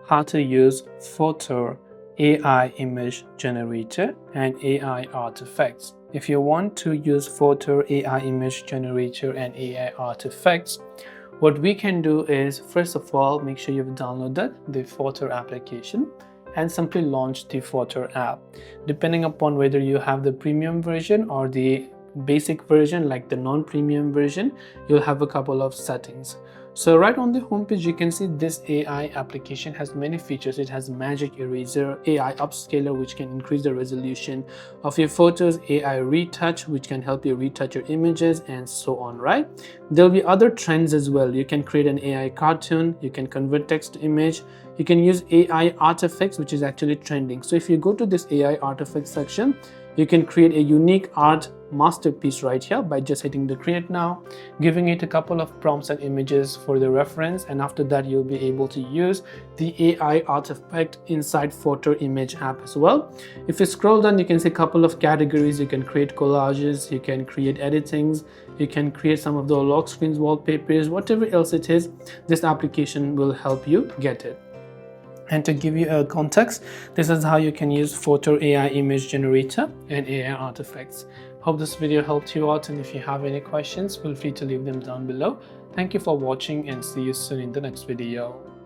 how to use Fotor AI image generator and AI artifacts. If you want to use Fotor AI image generator and AI artifacts, what we can do is, first of all, make sure you've downloaded the Fotor application and simply launch the Fotor app. Depending upon whether you have the premium version or the basic version, like the non-premium version, you'll have a couple of settings. So right on the homepage, you can see this AI application has many features. It has magic eraser, AI upscaler, which can increase the resolution of your photos, AI retouch, which can help you retouch your images, and so on, right? There'll be other trends as well. You can create an AI cartoon, you can convert text to image, you can use AI artifacts, which is actually trending. So if you go to this AI artifacts section, you can create a unique art masterpiece right here by just hitting the create now, giving it a couple of prompts and images for the reference, and after that you'll be able to use the AI artifact inside Fotor image app as well. If you scroll down, you can see a couple of categories. You can create collages, you can create editings, you can create some of the lock screens, wallpapers, whatever else it is, this application will help you get it. And to give you a context, this is how you can use Fotor AI image generator and AI artifacts. Hope this video helped you out, and if you have any questions, feel free to leave them down below. Thank you for watching and see you soon in the next video.